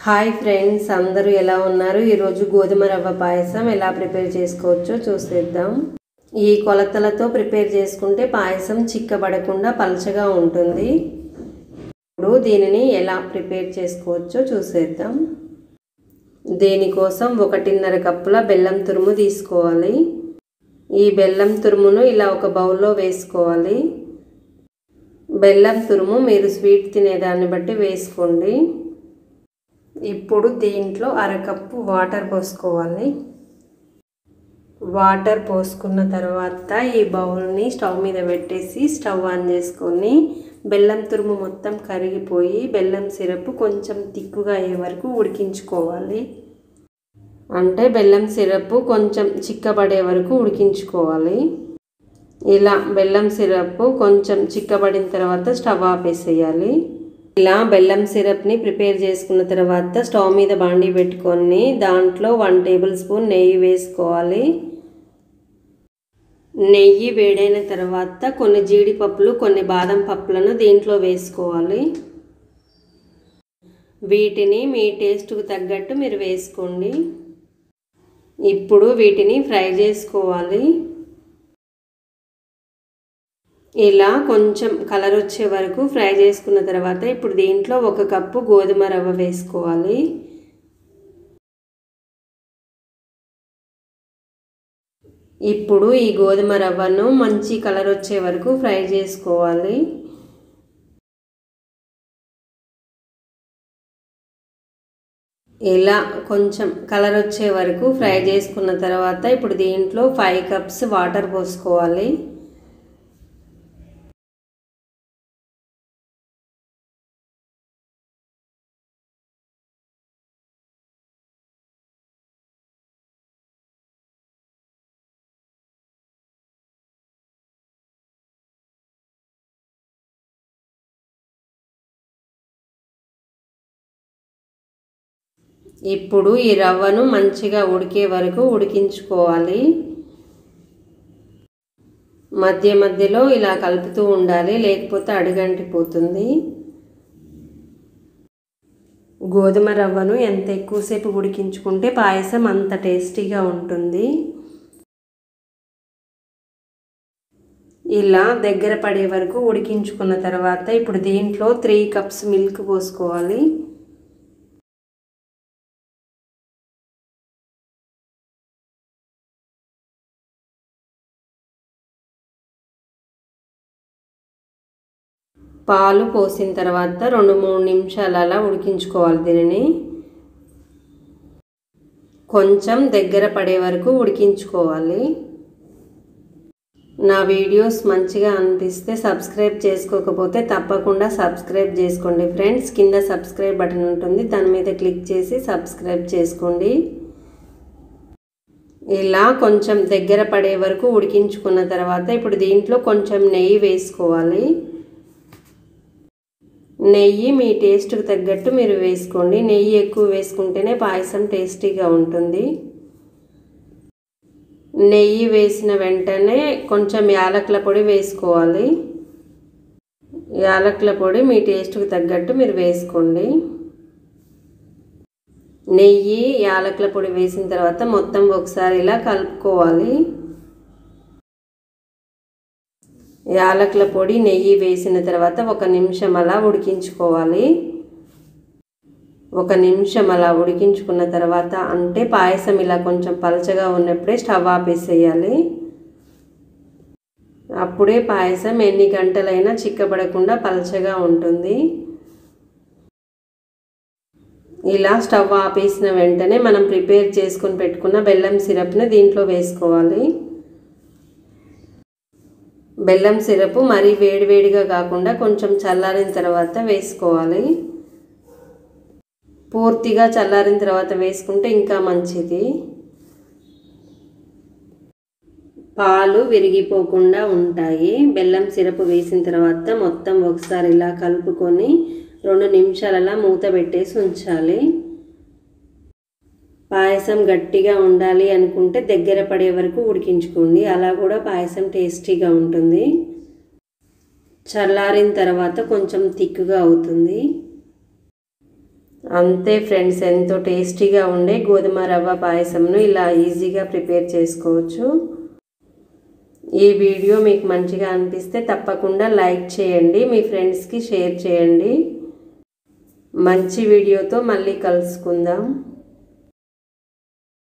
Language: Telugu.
హాయ్ ఫ్రెండ్స్, అందరూ ఎలా ఉన్నారు? ఈరోజు గోధుమ రవ్వ పాయసం ఎలా ప్రిపేర్ చేసుకోవచ్చో చూసేద్దాం. ఈ కొలతలతో ప్రిపేర్ చేసుకుంటే పాయసం చిక్కబడకుండా పలచగా ఉంటుంది. ఇప్పుడు దీనిని ఎలా ప్రిపేర్ చేసుకోవచ్చో చూసేద్దాం. దీనికోసం 1.5 కప్పుల బెల్లం తురుము తీసుకోవాలి. ఈ బెల్లం తురుమును ఇలా ఒక బౌల్లో వేసుకోవాలి. బెల్లం తురుము మీరు స్వీట్ తినేదాన్ని బట్టి వేసుకోండి. ఇప్పుడు దీంట్లో 1/2 కప్పు వాటర్ పోసుకోవాలి. వాటర్ పోసుకున్న తర్వాత ఈ బౌల్ని స్టవ్ మీద పెట్టేసి స్టవ్ ఆన్ చేసుకొని బెల్లం తురుము మొత్తం కరిగిపోయి బెల్లం సిరప్ కొంచెం తిక్కుగా అయ్యే వరకు ఉడికించుకోవాలి. అంటే బెల్లం సిరప్ కొంచెం చిక్కబడే వరకు ఉడికించుకోవాలి. ఇలా బెల్లం సిరప్ కొంచెం చిక్కబడిన తర్వాత స్టవ్ ఆపేసేయాలి. ఇలా బెల్లం సిరప్ని ప్రిపేర్ చేసుకున్న తర్వాత స్టవ్ మీద బాండీ పెట్టుకొని దాంట్లో 1 టేబుల్ స్పూన్ నెయ్యి వేసుకోవాలి. నెయ్యి వేడైన తర్వాత కొన్ని జీడిపప్పులు, కొన్ని బాదం పప్పులను దీంట్లో వేసుకోవాలి. వీటిని మీ టేస్ట్కు తగ్గట్టు మీరు వేసుకోండి. ఇప్పుడు వీటిని ఫ్రై చేసుకోవాలి. ఇలా కొంచెం కలర్ వచ్చే వరకు ఫ్రై చేసుకున్న తర్వాత ఇప్పుడు దీంట్లో 1 కప్పు గోధుమ రవ్వ వేసుకోవాలి. ఇప్పుడు ఈ గోధుమ రవ్వను మంచి కలర్ వచ్చే వరకు ఫ్రై చేసుకోవాలి. ఇలా కొంచెం కలర్ వచ్చే వరకు ఫ్రై చేసుకున్న తర్వాత ఇప్పుడు దీంట్లో 5 కప్స్ వాటర్ పోసుకోవాలి. ఇప్పుడు ఈ రవ్వను మంచిగా ఉడికే వరకు ఉడికించుకోవాలి. మధ్య మధ్యలో ఇలా కలుపుతూ ఉండాలి, లేకపోతే అడుగంటిపోతుంది. గోధుమ రవ్వను ఎంత ఎక్కువసేపు ఉడికించుకుంటే పాయసం అంత టేస్టీగా ఉంటుంది. ఇలా దగ్గర పడే వరకు ఉడికించుకున్న తర్వాత ఇప్పుడు దీంట్లో 3 కప్స్ మిల్క్ పోసుకోవాలి. పాలు పోసిన తర్వాత 2-3 నిమిషాలు అలా ఉడికించుకోవాలి. దీనిని కొంచెం దగ్గర పడే వరకు ఉడికించుకోవాలి. నా వీడియోస్ మంచిగా అనిపిస్తే సబ్స్క్రైబ్ చేసుకోకపోతే తప్పకుండా సబ్స్క్రైబ్ చేసుకోండి ఫ్రెండ్స్. కింద సబ్స్క్రైబ్ బటన్ ఉంటుంది, దాని మీద క్లిక్ చేసి సబ్స్క్రైబ్ చేసుకోండి. ఇలా కొంచెం దగ్గర పడే వరకు ఉడికించుకున్న తర్వాత ఇప్పుడు దీంట్లో కొంచెం నెయ్యి వేసుకోవాలి. నెయ్యి మీ టేస్ట్కి తగ్గట్టు మీరు వేసుకోండి. నెయ్యి ఎక్కువ వేసుకుంటేనే పాయసం టేస్టీగా ఉంటుంది. నెయ్యి వేసిన వెంటనే కొంచెం యాలకుల పొడి వేసుకోవాలి. యాలకుల పొడి మీ టేస్ట్కి తగ్గట్టు మీరు వేసుకోండి. నెయ్యి, యాలకుల పొడి వేసిన తర్వాత మొత్తం ఒకసారి ఇలా కలుపుకోవాలి. యాలకుల పొడి, నెయ్యి వేసిన తర్వాత 1 నిమిషం అలా ఉడికించుకోవాలి. 1 నిమిషం అలా ఉడికించుకున్న తర్వాత అంటే పాయసం ఇలా కొంచెం పలచగా ఉన్నప్పుడే స్టవ్ ఆపేసేయాలి. అప్పుడే పాయసం ఎన్ని గంటలైనా చిక్కబడకుండా పలచగా ఉంటుంది. ఇలా స్టవ్ ఆపేసిన వెంటనే మనం ప్రిపేర్ చేసుకొని పెట్టుకున్న బెల్లం సిరప్ని దీంట్లో వేసుకోవాలి. బెల్లం సిరప్ మరీ వేడివేడిగా కాకుండా కొంచెం చల్లారిన తర్వాత వేసుకోవాలి. పూర్తిగా చల్లారిన తర్వాత వేసుకుంటే ఇంకా మంచిది. పాలు విరిగిపోకుండా ఉంటాయి. బెల్లం సిరప్ వేసిన తర్వాత మొత్తం ఒకసారి ఇలా కలుపుకొని 2 నిమిషాలలా మూత పెట్టేసి ఉంచాలి. పాయసం గట్టిగా ఉండాలి అనుకుంటే దగ్గర పడే వరకు ఉడికించుకోండి. అలా కూడా పాయసం టేస్టీగా ఉంటుంది. చల్లారిన తర్వాత కొంచెం థిక్గా అవుతుంది. అంతే ఫ్రెండ్స్, ఎంతో టేస్టీగా ఉండే గోధుమ రవ్వ పాయసంను ఇలా ఈజీగా ప్రిపేర్ చేసుకోవచ్చు. ఈ వీడియో మీకు మంచిగా అనిపిస్తే తప్పకుండా లైక్ చేయండి, మీ ఫ్రెండ్స్కి షేర్ చేయండి. మంచి వీడియోతో మళ్ళీ కలుసుకుందాం.